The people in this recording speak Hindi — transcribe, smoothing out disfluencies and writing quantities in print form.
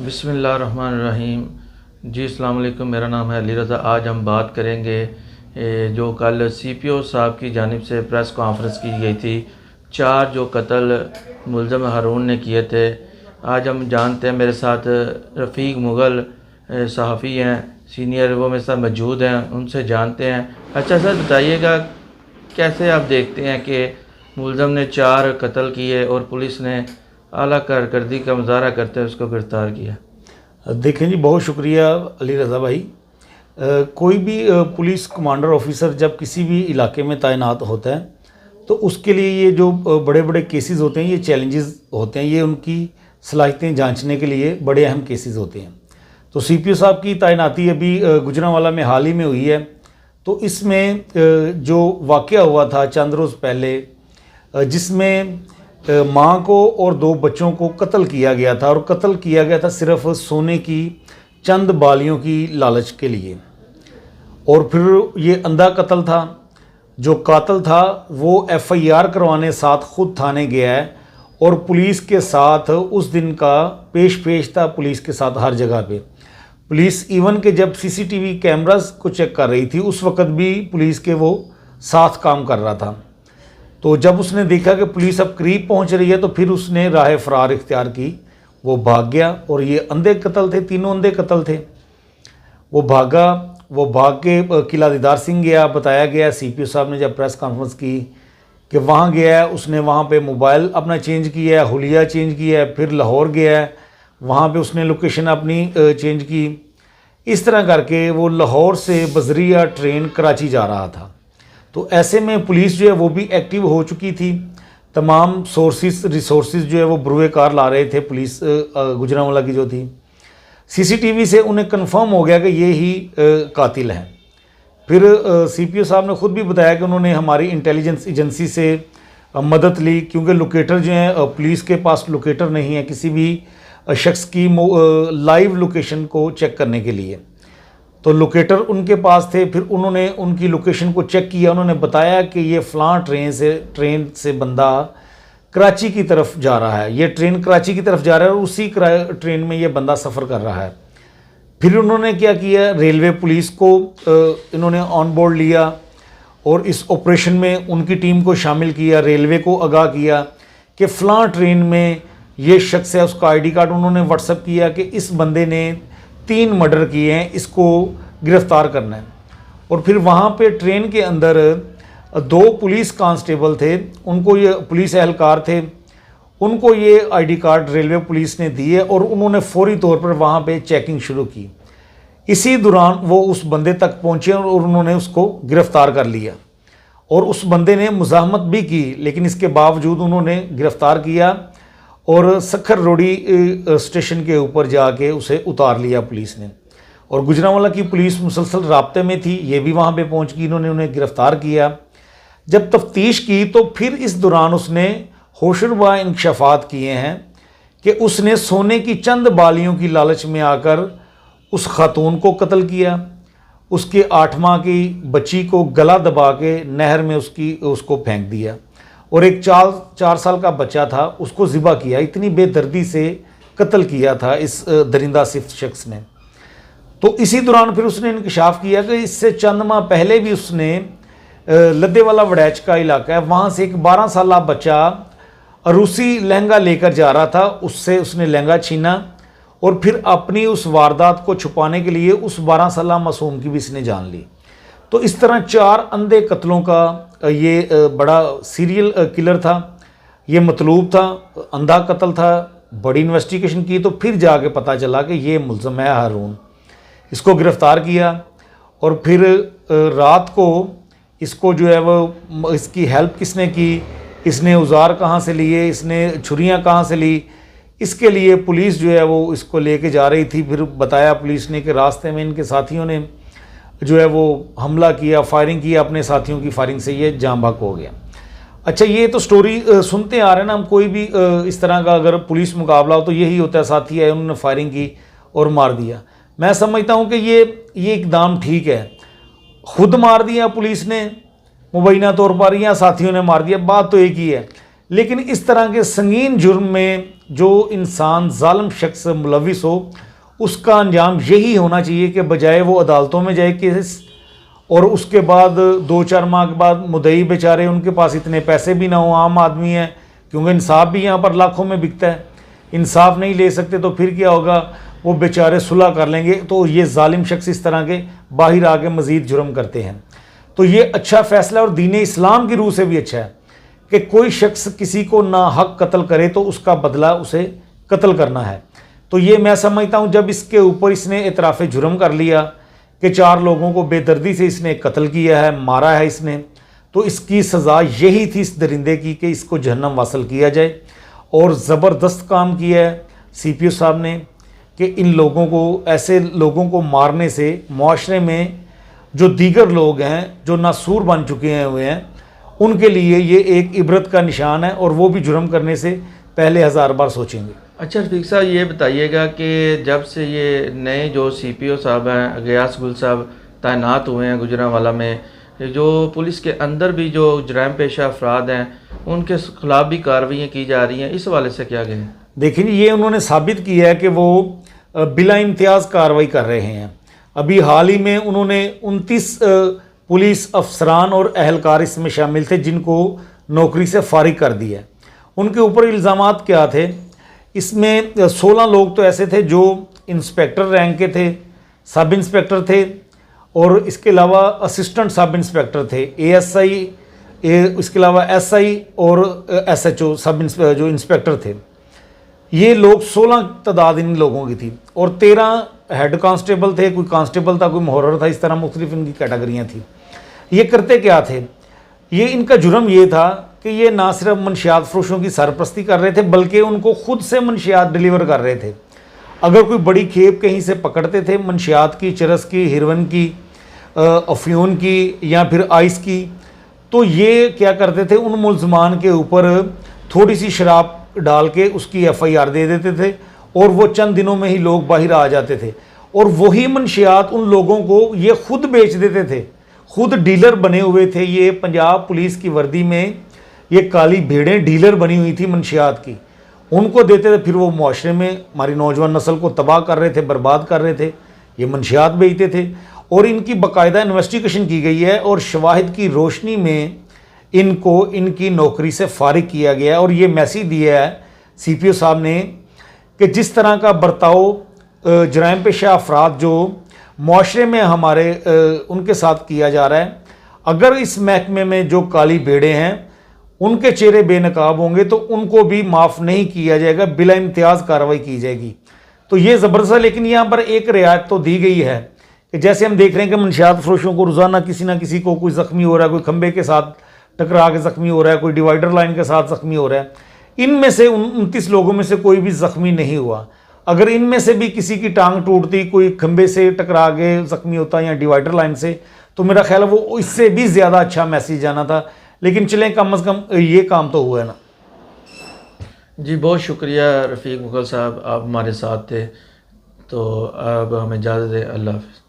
बिस्मिल्लाहिर्रहमानिर्रहीम। जी अस्सलाम वालेकुम, मेरा नाम है अली रज़ा। आज हम बात करेंगे जो कल सीपीओ साहब की जानिब से प्रेस कॉन्फ्रेंस की गई थी, 4 जो कत्ल मुल्ज़म हारून ने किए थे। आज हम जानते हैं, मेरे साथ रफ़ीक मुग़ल सहाफ़ी हैं, सीनियर, वो मेरे साथ मौजूद हैं, उनसे जानते हैं। अच्छा सर, बताइएगा कैसे आप देखते हैं कि मुल्ज़म ने 4 कत्ल किए और पुलिस ने आला कारकर्दगी का मुजाहरा करते हुए उसको गिरफ़्तार किया? देखें जी, बहुत शुक्रिया अली रज़ा भाई। कोई भी पुलिस कमांडर ऑफिसर जब किसी भी इलाके में तैनात होता है तो उसके लिए ये जो बड़े बड़े केसेस होते हैं, ये चैलेंजेस होते हैं, ये उनकी सलाहियतें जांचने के लिए बड़े अहम केसेस होते हैं। तो सीपीओ साहब की तैनाती अभी गुजरांवाला में हाल ही में हुई है। तो इसमें जो वाक़या हुआ था चंद रोज़ पहले, जिसमें माँ को और 2 बच्चों को कत्ल किया गया था, और कत्ल किया गया था सिर्फ सोने की चंद बालियों की लालच के लिए। और फिर ये अंधा कत्ल था। जो कातिल था वो एफआईआर करवाने साथ खुद थाने गया है और पुलिस के साथ उस दिन का पेश था, पुलिस के साथ हर जगह पे। पुलिस इवन के जब सीसीटीवी कैमरास को चेक कर रही थी उस वक़्त भी पुलिस के वो साथ काम कर रहा था। तो जब उसने देखा कि पुलिस अब करीब पहुंच रही है तो फिर उसने राह फरार इख्तियार की, वो भाग गया। और ये अंधे कत्ल थे, तीनों अंधे कत्ल थे। वो भागा, वो भाग के किला दीदार सिंह गया। बताया गया सीपीओ साहब ने जब प्रेस कॉन्फ्रेंस की कि वहाँ गया है, उसने वहाँ पे मोबाइल अपना चेंज किया है, हुलिया चेंज किया है, फिर लाहौर गया है, वहाँ पे उसने लोकेशन अपनी चेंज की। इस तरह करके वो लाहौर से बजरिया ट्रेन कराची जा रहा था। तो ऐसे में पुलिस जो है वो भी एक्टिव हो चुकी थी। तमाम रिसोर्सेज जो है वो बुरुए कार ला रहे थे पुलिस गुजरांवाला की जो थी। सीसीटीवी से उन्हें कंफर्म हो गया कि ये ही कातिल हैं। फिर सीपीओ साहब ने खुद भी बताया कि उन्होंने हमारी इंटेलिजेंस एजेंसी से मदद ली, क्योंकि लोकेटर जो हैं, पुलिस के पास लोकेटर नहीं है किसी भी शख्स की लाइव लोकेशन को चेक करने के लिए। तो लोकेटर उनके पास थे। फिर उन्होंने उनकी लोकेशन को चेक किया। उन्होंने बताया कि ये फ़लाँ ट्रेन से बंदा कराची की तरफ जा रहा है, ये ट्रेन कराची की तरफ जा रहा है और उसी ट्रेन में ये बंदा सफ़र कर रहा है। फिर उन्होंने क्या किया, रेलवे पुलिस को इन्होंने ऑन बोर्ड लिया और इस ऑपरेशन में उनकी टीम को शामिल किया। रेलवे को आगाह किया कि फ़लाँ ट्रेन में ये शख्स है, उसका आईडी कार्ड उन्होंने व्हाट्सअप किया कि इस बंदे ने 3 मर्डर किए हैं, इसको गिरफ़्तार करना है। और फिर वहाँ पे ट्रेन के अंदर 2 पुलिस कांस्टेबल थे, उनको ये पुलिस एहलकार थे, उनको ये आईडी कार्ड रेलवे पुलिस ने दिए और उन्होंने फौरी तौर पर वहाँ पे चेकिंग शुरू की। इसी दौरान वो उस बंदे तक पहुँचे और उन्होंने उसको गिरफ़्तार कर लिया। और उस बंदे ने मुज़ाहमत भी की, लेकिन इसके बावजूद उन्होंने गिरफ़्तार किया और सखर रोडी स्टेशन के ऊपर जाके उसे उतार लिया पुलिस ने। और गुजरांवाला की पुलिस मुसलसल राब्ते में थी, ये भी वहाँ पे पहुँच गई, इन्होंने उन्हें गिरफ़्तार किया। जब तफ्तीश की तो फिर इस दौरान उसने होशरुबा इंकशाफात किए हैं कि उसने सोने की चंद बालियों की लालच में आकर उस खातून को कत्ल किया, उसके 8 माह की बच्ची को गला दबा के नहर में उसको फेंक दिया, और एक 4 साल का बच्चा था उसको ज़िबा किया। इतनी बेदर्दी से कत्ल किया था इस दरिंदा सिफ्त शख्स ने। तो इसी दौरान फिर उसने इंकशाफ किया कि इससे चंद माह पहले भी उसने लद्देवाला वड़ैच का इलाका है, वहाँ से एक 12 साल बच्चा रूसी लहंगा लेकर जा रहा था, उससे उसने लहंगा छीना और फिर अपनी उस वारदात को छुपाने के लिए उस 12 साल मासूम की भी इसने जान ली। तो इस तरह 4 अंधे कत्लों का ये बड़ा सीरियल किलर था, ये मतलूब था, अंधा कत्ल था। बड़ी इन्वेस्टिगेशन की तो फिर जाके पता चला कि ये मुल्ज़म है हारून। इसको गिरफ़्तार किया और फिर रात को इसको जो है वो इसकी हेल्प किसने की, इसने औजार कहाँ से लिए, इसने छुरियाँ कहाँ से ली, इसके लिए पुलिस जो है वो इसको लेके जा रही थी। फिर बताया पुलिस ने कि रास्ते में इनके साथियों ने जो है वो हमला किया, फायरिंग किया, अपने साथियों की फायरिंग से ये जाँ बहक हो गया। अच्छा, ये तो स्टोरी सुनते आ रहे हैं ना हम, कोई भी इस तरह का अगर पुलिस मुकाबला हो तो यही होता है, साथी है उन्होंने फायरिंग की और मार दिया। मैं समझता हूँ कि ये इकदाम ठीक है। खुद मार दिया पुलिस ने मुबैना तौर पर या साथियों ने मार दिया, बात तो एक ही है। लेकिन इस तरह के संगीन जुर्म में जो इंसान जालिम शख्स मुलविस हो उसका अंजाम यही होना चाहिए कि बजाय वो अदालतों में जाए केस और उसके बाद 2-4 माह के बाद मुद्दई बेचारे उनके पास इतने पैसे भी ना हो, आम आदमी है, क्योंकि इंसाफ भी यहाँ पर लाखों में बिकता है, इंसाफ नहीं ले सकते तो फिर क्या होगा, वो बेचारे सुलह कर लेंगे। तो ये जालिम शख्स इस तरह के बाहर आके मज़ीद जुर्म करते हैं। तो ये अच्छा फ़ैसला और दीन इस्लाम की रूह से भी अच्छा है कि कोई शख्स किसी को ना हक कत्ल करे तो उसका बदला उसे कत्ल करना है। तो ये मैं समझता हूँ जब इसके ऊपर इसने इतराफ़ जुर्म कर लिया कि 4 लोगों को बेदर्दी से इसने कत्ल किया है, मारा है इसने, तो इसकी सज़ा यही थी इस दरिंदे की कि इसको जहन्नम वासल किया जाए। और ज़बरदस्त काम किया है CPO साहब ने कि इन लोगों को, ऐसे लोगों को मारने से मुआशरे में जो दीगर लोग हैं जो नासूर बन चुके हुए हैं उनके लिए ये एक इबरत का निशान है और वो भी जुर्म करने से पहले 1000 बार सोचेंगे। अच्छा रफीक साहब, ये बताइएगा कि जब से ये नए जो CPO साहब हैं गयास गुल साहब तैनात हुए हैं गुजरांवाला में, जो पुलिस के अंदर भी जो जराइम पेशा अफराद हैं उनके खिलाफ भी कार्रवाइयाँ की जा रही हैं, इस हवाले से क्या कहें? देखिए ये उन्होंने साबित किया है कि वो बिला इम्तियाज़ कार्रवाई कर रहे हैं। अभी हाल ही में उन्होंने 29 पुलिस अफसरान और अहलकार इसमें शामिल थे जिनको नौकरी से फारिग कर दिया है। उनके ऊपर इल्ज़ामात क्या थे, इसमें 16 लोग तो ऐसे थे जो इंस्पेक्टर रैंक के थे, सब इंस्पेक्टर थे और इसके अलावा असिस्टेंट सब इंस्पेक्टर थे, ASI, इसके अलावा SI और SHO जो इंस्पेक्टर थे। ये लोग 16 तादाद इन लोगों की थी और 13 हेड कांस्टेबल थे, कोई कांस्टेबल था, कोई मुहर्रर था, इस तरह मुख्तलिफ इनकी कैटेगरियाँ थी। ये करते क्या थे, ये इनका जुर्म ये था कि ये ना सिर्फ मंशियात फरोशों की सरपरस्ती कर रहे थे बल्कि उनको खुद से मंशियात डिलीवर कर रहे थे। अगर कोई बड़ी खेप कहीं से पकड़ते थे मंशियात की, चरस की, हेरोइन की, अफ्यून की या फिर आइस की, तो ये क्या करते थे, उन मुल्ज़मान के ऊपर थोड़ी सी शराब डाल के उसकी FIR दे देते थे और वो चंद दिनों में ही लोग बाहर आ जाते थे और वही मंशियात उन लोगों को ये खुद बेच देते थे, खुद डीलर बने हुए थे। ये पंजाब पुलिस की वर्दी में ये काली भेड़ें डीलर बनी हुई थी मंशियात की, उनको देते थे, फिर वो मुआशरे में हमारी नौजवान नस्ल को तबाह कर रहे थे, बर्बाद कर रहे थे, ये मंशियात बेचते थे। और इनकी बाकायदा इन्वेस्टिगेशन की गई है और शवाहिद की रोशनी में इनको इनकी नौकरी से फारिग किया गया है। और ये मैसेज दिया है CPO साहब ने कि जिस तरह का बर्ताव जराइम पेशा अफराद जो मुआशरे में हमारे उनके साथ किया जा रहा है, अगर इस महकमे में जो काली भेड़ें हैं उनके चेहरे बेनकाब होंगे तो उनको भी माफ़ नहीं किया जाएगा, बिला इम्तियाज़ कार्रवाई की जाएगी। तो ये ज़बरदस्त है। लेकिन यहाँ पर एक रियायत तो दी गई है कि जैसे हम देख रहे हैं कि मंशियात फरोशों को रोज़ाना किसी ना किसी को कोई ज़ख्मी हो रहा है, कोई खंबे के साथ टकरा के ज़ख्मी हो रहा है, कोई डिवाइडर लाइन के साथ ज़ख्मी हो रहा है। इनमें से 29 लोगों में से कोई भी ज़ख्मी नहीं हुआ। अगर इनमें से भी किसी की टांग टूटती, कोई खंबे से टकरा के ज़ख्मी होता या डिवाइडर लाइन से, तो मेरा ख्याल है वो इससे भी ज़्यादा अच्छा मैसेज जाना था। लेकिन चलें, कम अज़ कम ये काम तो हुआ है ना। जी बहुत शुक्रिया रफ़ीक मुग़ल साहब, आप हमारे साथ थे। तो अब हमें इजाज़त दें, अल्लाह हाफ़िज़।